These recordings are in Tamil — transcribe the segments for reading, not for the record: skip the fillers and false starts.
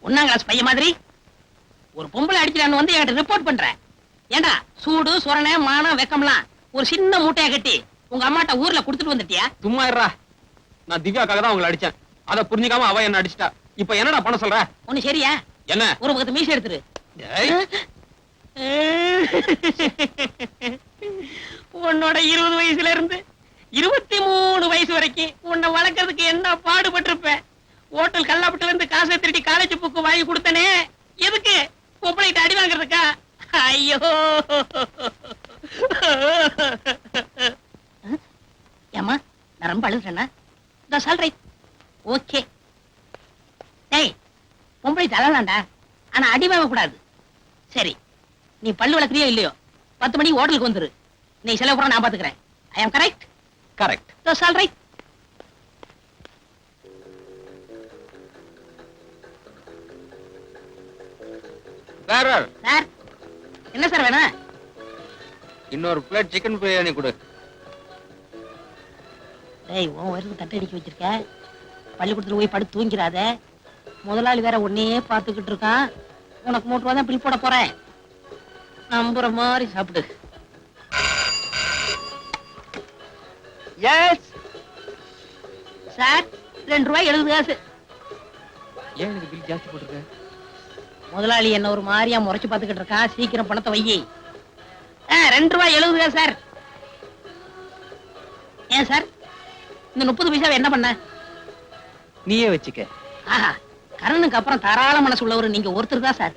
ஒன்னாம் கிளாஸ் பையன் மாதிரி ஒரு பொம்பளை அடிக்கிறான்னு வந்து என்கிட்ட ரிப்போர்ட் பண்ற. ஏண்டா சூடு சொரணை மானம் வெக்கம்லாம் ஒரு சின்ன மூட்டையை கட்டி உங்க அம்மாட்ட ஊர்ல குடுத்துட்டு வந்துட்டியா? சும்மா இருடா. நான் திவ்யாக்காக தான் உங்களை அடிச்சேன். அதை புரிஞ்சுக்காம அவ என்ன அடிச்சிட்டா. இப்ப என்னடா பண்ண சொல்ற? ஒண்ணு சரியா? என்ன? ஒரு பக்கத்து மீசை எடுத்துரு. உன்னோட 20 வயசுல இருந்து 23 வயசு வரைக்கும் உன்னை வளர்க்கறதுக்கு என்ன பாடுபட்டிருப்ப. ஹோட்டல் கல்லாப்பட்டுல இருந்து காசை திருடி காலேஜ் புக்கு வாங்கி கொடுத்தனே, எதுக்கு? பொம்பளைகிட்ட அடி வாங்குறதுக்கா? ஐயோ ஏமா, நான் ரொம்ப அழுதுறேன்னா சொல்றேன். ஓகே டேய், பொம்பளை தள்ளலாம்டா, ஆனா அடி வாங்க கூடாது. சரி, நீ பல்லு வளர்க்குறியோ இல்லையோ 10 மணிக்கு ஹோட்டலுக்கு வந்துரு. நீ செலவு கூட நான் பாத்துக்கிறேன். ஐ ஆம் கரெக்ட்? கரெக்ட். சால் ரைட். சார், என்ன சார் வேணும்? இன்னொரு பிளேட் சிக்கன் பிரியாணி கொடு. டேய், உன் வயிறுக்கு தட்டை அடிக்க வச்சிருக்க. பள்ளிக்கூடத்துல போய் படுத்து தூங்கிறாத. முதலாளி வேற உன்னையே பார்த்துக்கிட்டு இருக்கான். உனக்கு 3 ரூபா தான் பில் போட போறேன். நம்புற மாதிரி சாப்பிடு. எஸ் சார், 2 ரூபாய் 70 காசு. ஏன் எனக்கு பில் ஜாஸ்தி போட்டிருக்க? முதலாளி என்ன ஒரு மாதிரியா முறைச்சு பார்த்துக்கிட்டு இருக்கான். சீக்கிரம் பணத்தை வையி. 2 ரூபாய் 70 காசு சார். ஏன் சார், இந்த 30 பைசாவை என்ன பண்ண? நீயே வச்சுக்க. ஆஹா, கரனுக்கு அப்புறம் தாராள மனசு உள்ளவர் நீங்க ஒருத்தர் தான் சார்.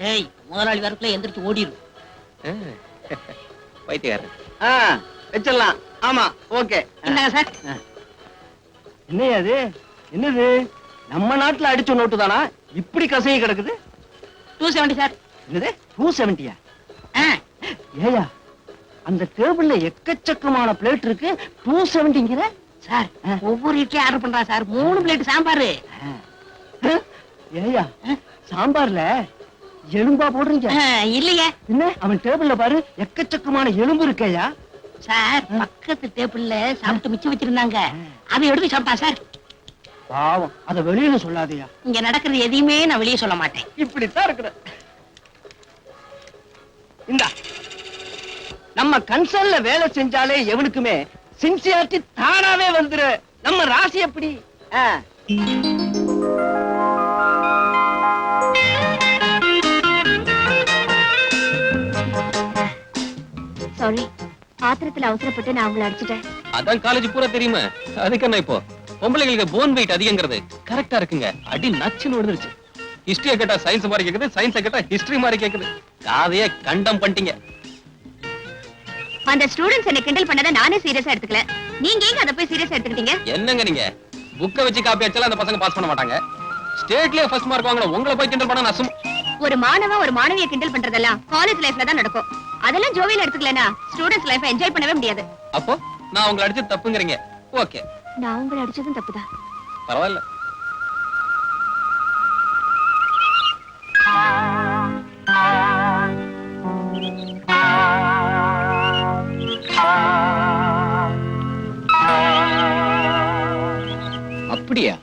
டேய், முதலாளி வரக்குள்ள எந்திரிச்சு ஓடிரு. வைத்தியாரன் வச்சிடலாம். ஆமா, ஓகே. என்னங்க சார்? என்னையா அது? என்னது, நம்ம நாட்டுல அடிச்ச நோட்டு தானா இப்படி கசையை கிடக்குது? 270 சார். என்னது 270? ஏயா, அந்த டேபிள்ல எக்கச்சக்கமான பிளேட் இருக்கு, 270ங்கிற? சார், ஒவ்வொரு இட்லி ஆர்டர் பண்றா சார். 3 பிளேட் சாம்பார். ஏயா, சாம்பார்ல எலும்பா போடுறீங்க? இல்லையே. என்ன, அவன் டேபிள்ல பாரு, எக்கச்சக்கமான எலும்பு இருக்கேயா. சார், பக்கத்து டேபிள்ல சாப்பிட்டு மிச்சம் வச்சிருந்தாங்க, அதை எடுத்து சாப்பிட்டா சார். பாவம், அத வெளியில சொல்லாதயா. இங்க நடக்கிறது எதையுமே நான் வெளியே சொல்ல மாட்டேன். இப்படித்தான் இருக்கிற. இந்த நம்ம கன்சர்ன்ல வேலை செஞ்சாலே எவனுக்குமே சின்சியாரிட்டி தானாவே வந்துரு. நம்ம ராசி எப்படி? சாரி, ஆத்திரத்துல அவசரப்பட்டு நான் அவங்களை அடிச்சிட்டேன். அதான் காலேஜ் பூரா தெரியுமா. அதுக்கு என்ன இப்போ பொம்பளைங்களுக்கு போன் வெயிட் அதிகங்கிறது கரெக்டா இருக்குங்க. அடி நச்சுன்னு விழுந்துருச்சு. ஹிஸ்டரிய கேட்டா சயின்ஸ் மாதிரி கேக்குது, சயின்ஸ் கேட்டா ஹிஸ்டரி மாதிரி கேக்குது. காதையே கண்டம் பண்ணிட்டீங்க. அந்த ஸ்டூடண்ட்ஸ் என்ன கிண்டல் பண்ணத நானே சீரியஸா எடுத்துக்கல. நீங்க ஏங்க அத போய் சீரியஸா எடுத்துக்கிட்டீங்க? என்னங்க நீங்க புக்க வச்சு காப்பி அடிச்சாலும் அந்த பசங்க பாஸ் பண்ண மாட்டாங்க. ஸ்டேட்லயே ஃபர்ஸ்ட் மார்க் வாங்கணும், உங்களை போய் கிண்டல் பண்ண நசும். ஒரு மாணவன் ஒரு மாணவியை கிண்டல் பண்றதெல்லாம் காலேஜ் லைஃப்ல தான் நடக்கும். அதெல்லாம் ஜோவியல் எடுத்துக்கலனா ஸ்டூடண்ட்ஸ் லைஃபை என்ஜாய் பண்ணவே முடியாது. அப்போ நான் உங்களை அடிச்சு தப்புங்கறீங்க. ஓகே, நான் உங்களை அடிச்சதும் தப்புதான். பரவாயில்ல. அப்படியா?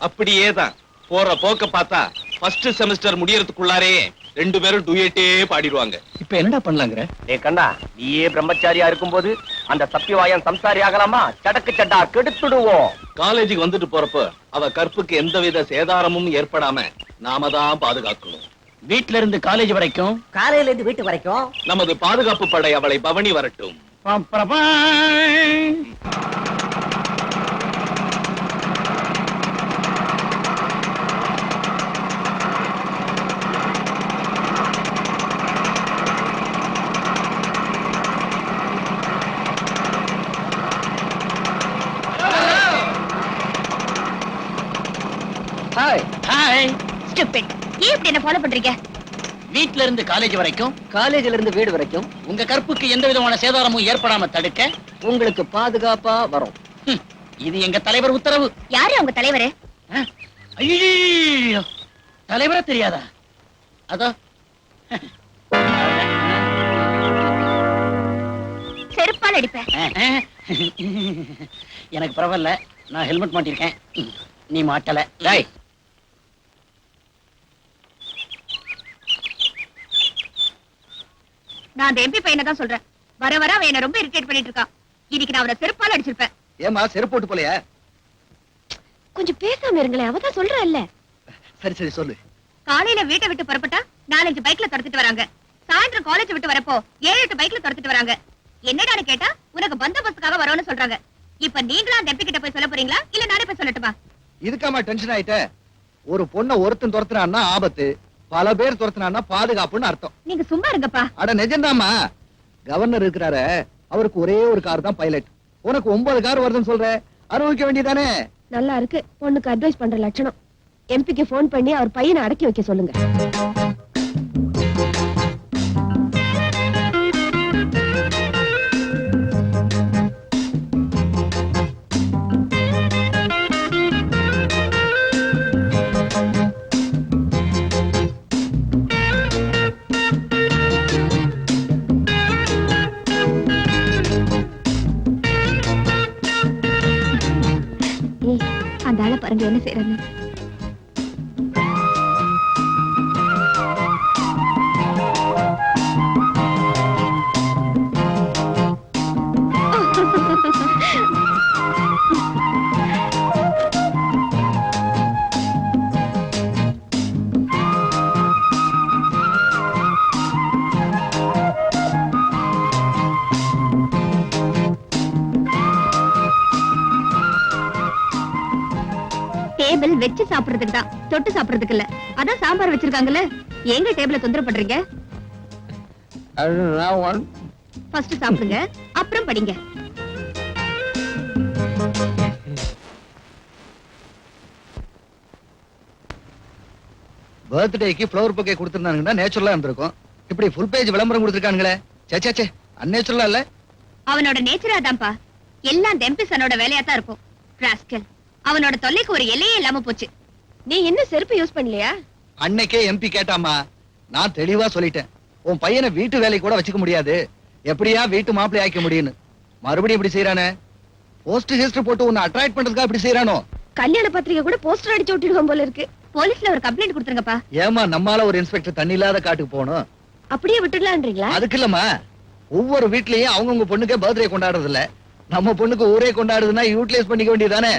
அப்படியேதான். போற போக்க பார்த்தா ஃபர்ஸ்ட் செமஸ்டர் முடியறதுக்குள்ளாரே 2 பேரும் டூயட்டே பாடிடுவாங்க. இப்ப என்னடா பண்ணலாங்கற? டேய் கண்ணா, நீயே பிரம்மச்சாரியா இருக்கும்போது அந்த சத்தியவாயன் சம்சாரி ஆகலாமா? சடக்கு சட்டா கெடுத்துடுவோம். காலேஜுக்கு வந்துட்டு போறப்ப அவ கற்புக்கு எந்தவித சேதாரமும் ஏற்படாம நாம தான் பாதுகாக்கணும். வீட்ல இருந்து காலேஜ் வரைக்கும், காலையில இருந்து வீட்டு வரைக்கும் நமது பாதுகாப்பு படை அவளை பவனி வரட்டும். Hi hi. ஸ்டூபிட். ஏன் இப்படி என்ன ஃபாலோ பண்றீங்க? வீட்ல இருந்து காலேஜ் வரைக்கும், காலேஜ்ல இருந்து வீடு வரைக்கும் உங்க கற்புக்கு எந்த விதமான சேதாரமும் ஏற்படாம தடுக்க உங்களுக்கு பாதுகாப்பா வரும். இது எங்க தலைவர் உத்தரவு. யாரு உங்க தலைவரே? ஐயோ, தலைவரே தெரியாதா? அதோ செருப்பால் அடிப்பேன். எனக்கு பரவாயில்ல, நான் ஹெல்மெட் மாட்டிருக்கேன், நீ மாட்டல. டேய், நான் அந்த எம்பி பையனை தான் சொல்றேன். வர வர அவன் என்ன ரொம்ப இரிட்டேட் பண்ணிட்டு இருக்கான். இன்னைக்கு நான் அவனை செருப்பால அடிச்சிருப்பேன். ஏமா செருப்பு போட்டு போலையா? கொஞ்சம் பேசாம இருங்களேன், அவதான் சொல்றேன்ல. சரி சரி சொல்லு. காலையில வீட்டை விட்டு புறப்பட்டா 4-5 பைக்ல துரத்திட்டு வராங்க. சாயந்தரம் காலேஜ் விட்டு வரப்போ 7-8 பைக்ல துரத்திட்டு வராங்க. என்னடான்னு கேட்டா உனக்கு பந்தோபஸ்துக்காக வரோன்னு சொல்றாங்க. இப்ப நீங்களா அந்த எம்பி கிட்ட போய் சொல்ல போறீங்களா இல்ல நானே போய் சொல்லட்டுமா? இதுக்காம டென்ஷன் ஆயிட்ட? ஒரு பொண்ணை ஒருத்தன் துரத்துனான்னா ஆபத்து, பல பேர் துரத்துனான்னா பாதுகாப்புன்னு அர்த்தம். நீங்க சும்மா இருங்கப்பா. அட நிஜம்தாம்மா. கவர்னர் இருக்கிறாரு, அவருக்கு ஒரே ஒரு கார் தான் பைலட். உனக்கு 9 கார் வருதுன்னு சொல்ற, அனுபவிக்க வேண்டியதானே? நல்லா இருக்கு. பொண்ணுக்கு அட்வைஸ் பண்ற லட்சணம். எம்பிக்கு போன் பண்ணி அவர் பையனை அடக்கி வைக்க சொல்லுங்க. அந்த ஆளை பாருங்க என்ன செய்யறது. டேபிள் வெச்சு சாப்பிடுறதுக்கு தான், தொட்டு சாப்பிடுறதுக்கு இல்ல. அதான் சாம்பார் வச்சிருக்காங்கல்ல. எங்க டேபிள தொந்தரவு பண்றீங்க? ஃபர்ஸ்ட் சாப்பிடுங்க, அப்புறம் படிங்க. பர்த்டேக்கு ஃப்ளவர் பொக்கே கொடுத்திருந்தாங்கன்னா நேச்சுரலா இருந்திருக்கும். இப்படி ஃபுல் பேஜ் விளம்பரம் கொடுத்திருக்கானுங்களே, சே சே அன்நேச்சுரலா இல்ல. அவனோட நேச்சரா தான்ப்பா. எல்லாம் டெம்பிசனோட வேலையா தான் இருக்கும். ராஸ்கல், அவனோட தொல்லைக்கு ஒரு எல்லையே இல்லாம போச்சு. நீ என்ன செருப்பு யூஸ் பண்ணலையா? அன்னைக்கே எம்பி கேட்டாமா, நான் தெளிவா சொல்லிட்டேன். உன் பையனை வீட்டு வேலை கூட வச்சுக்க முடியாது, எப்படியா வீட்டு மாப்பிள்ளை ஆக்க முடியும்னு. மறுபடியும் இப்படி செய்யறானே. போஸ்ட் ஹிஸ்டரி போட்டு உன்னை அட்ராக்ட் பண்றதுக்கா இப்படி செய்யறானோ? கல்யாண பத்திரிகை கூட போஸ்டர் அடிச்சு விட்டுடுவோம் போல இருக்கு. போலீஸ்ல ஒரு கம்ப்ளைண்ட் கொடுத்துருங்கப்பா. ஏமா நம்மால ஒரு இன்ஸ்பெக்டர் தண்ணி இல்லாத காட்டுக்கு போகணும்? அப்படியே விட்டுடலான்றீங்களா? அதுக்கு இல்லம்மா, ஒவ்வொரு வீட்லயும் அவங்கவுங்க பொண்ணுக்கே பர்த்டே கொண்டாடுறது இல்ல, நம்ம பொண்ணுக்கு ஊரே கொண்டாடுதுன்னா யூட்டிலைஸ் பண்ணிக்க வேண்டியதானே.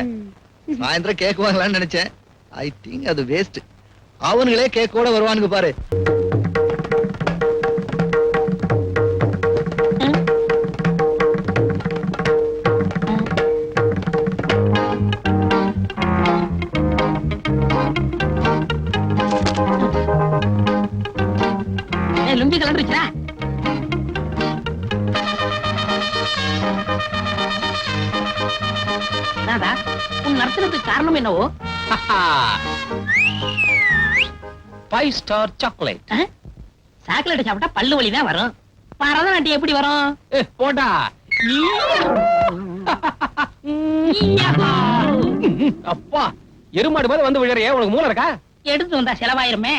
சாயந்தரம் கேக் வாங்கலாம்னு நினைச்சேன். ஐ திங்க் அது வேஸ்ட். அவனுங்களே கேக்கோட வருவானுங்க பாரு. லுங்கி கலந்துருச்சா? ராதா, உன் நர்த்தனத்துக்கு காரணம் என்னவோ? 5 ஸ்டார் சாக்லேட். சாக்லேட் சாப்பிட்டா பல்லு வலி தான் வரும். பரதநாட்டியம் எப்படி வரும்? போடா. அப்பா, எருமாடு மாதிரி வந்து விழறியே, உனக்கு மூளை இருக்கா? எடுத்து வந்தா செலவாயிருமே,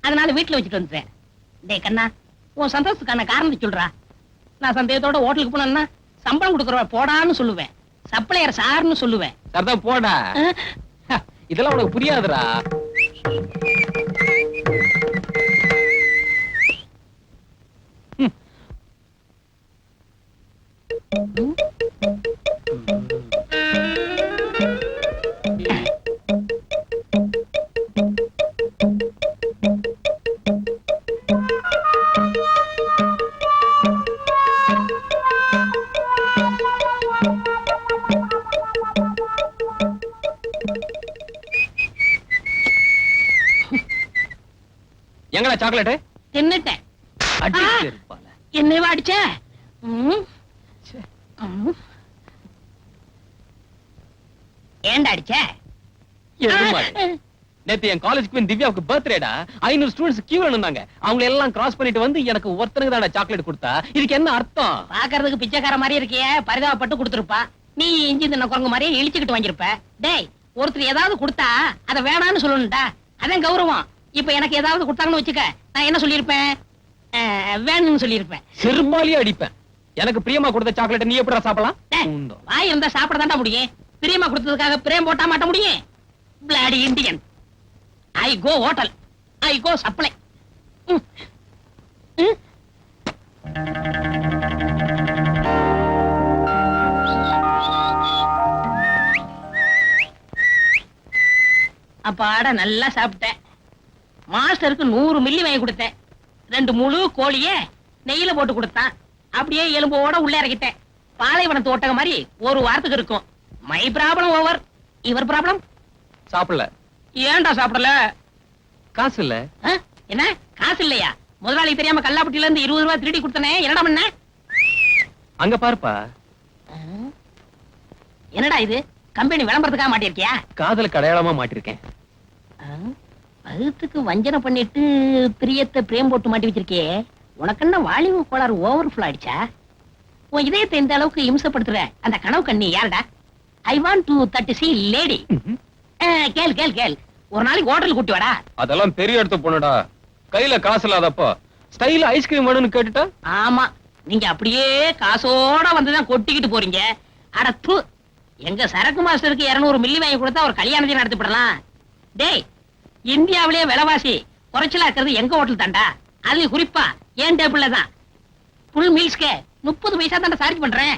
அதனால வீட்டுல வச்சுட்டு வந்துட்டேன். டேய் கண்ணா, உன் சந்தோஷத்துக்கான காரணத்தை சொல்றா. நான் சந்தேகத்தோட ஹோட்டலுக்கு போனேன்னா சம்பளம் கொடுக்கறவ போடான்னு சொல்லுவேன், சப்ளையர் சார்னு சொல்லுவேன். சரிதான், போடா. இதெல்லாம் உனக்கு புரியாதுடா. எங்கடா சாக்லேட்? தின்னுட்டேன். என்னைவா அடிச்ச? ஏன்டா அடிச்ச? நேத்து என் காலேஜ் குயின் திவ்யாவுக்கு பர்த்டேடா. 500 ஸ்டூடண்ட்ஸ் கியூல நின்னாங்க. அவங்க எல்லாம் கிராஸ் பண்ணிட்டு வந்து எனக்கு ஒருத்தனுக்கு தான் சாக்லேட் கொடுத்தா. இதுக்கு என்ன அர்த்தம்? பாக்குறதுக்கு பிச்சைக்கார மாதிரி இருக்கியே, பரிதாபப்பட்டு கொடுத்துருப்பா. நீ இஞ்சி தின்ன குரங்கு மாதிரியே இழிச்சுக்கிட்டு வாங்கிருப்ப. டேய், ஒருத்தர் ஏதாவது கொடுத்தா அத வேணான்னு சொல்லணும்டா, அதான் கௌரவம். இப்ப எனக்கு ஏதாவது கொடுத்தாங்கன்னு வச்சுக்க, நான் என்ன சொல்லிருப்பேன்? வேணும்னு சொல்லிருப்பேன். செருப்பாலியே அடிப்பேன். எனக்கு பிரியமா கொடுத்த சாக்லேட் நீ எப்படிடா சாப்பிடலாம்? வாய் இருந்தா சாப்பிடதான்டா முடியும். பிரியமா கொடுத்ததுக்காக பிரேம் போட்டா மாட்ட முடியும்? Bloody Indian. I go hotel, I go supply. அப்பாட நல்லா சாப்பிட்டேன். மாஸ்டருக்கு 100 மில்லி வாங்கி கொடுத்தேன். 2 முழு கோழிய நெய்யில போட்டு கொடுத்தான். அப்படியே எலும்போட உள்ள இறக்கிட்டேன். பாலைவனத்து ஒட்டக மாதிரி ஒரு வாரத்துக்கு இருக்கும். My problem over. இவர் ப்ராப்ளம்? சாப்பிடல. ஏன்டா சாப்பிடல? காசு இல்ல. ஆ? என்ன காசு இல்லையா? முதலாளி தெரியாம கல்லாப்பட்டியில இருந்து 20 ரூபாய் திருடி கொடுத்தனே, என்னடா பண்ண? அங்க பாருப்பா. என்னடா இது, கம்பெனி விளம்பரத்துக்காக மாட்டிருக்கியா? காதலுக்கு அடையாளமா மாட்டிருக்கேன். பகுத்துக்கு வஞ்சனை பண்ணிட்டு பிரியத்தை பிரேம் போட்டு மாட்டி வச்சிருக்கியே, உனக்கு என்ன வாலிப கோளாறு ஓவர்ஃபுல் ஆயிடுச்சா? உன் இதயத்தை இந்த அளவுக்கு இம்சப்படுத்துற அந்த கனவு கண்ணி யாருடா? I want to that C lady. கேள் கேள் கேள், ஒரு நாளைக்கு ஹோட்டல் கூட்டி வாடா. அதெல்லாம் பெரிய இடத்து பொண்ணுடா. கையில காசு இல்லாதப்போ ஸ்டைல ஐஸ்கிரீம் வேணும்னு கேட்டுட்டா? ஆமா, நீங்க அப்படியே காசோட வந்துதான் கொட்டிக்கிட்டு போறீங்க. அடத்து, எங்க சரக்கு மாஸ்டருக்கு 200 மில்லி வாங்கி கொடுத்தா ஒரு கல்யாணத்தையும் நடத்திவிடலாம். டேய், இந்தியாவிலேயே விலைவாசி குறைச்சலா இருக்கிறது எங்க ஹோட்டல் தாண்டா. அது குறிப்பா ஏன் டேபிள்ல தான். ஃபுல் மீல்ஸ்க்கு 30 பைசா தாண்டா சார்ஜ் பண்றேன்.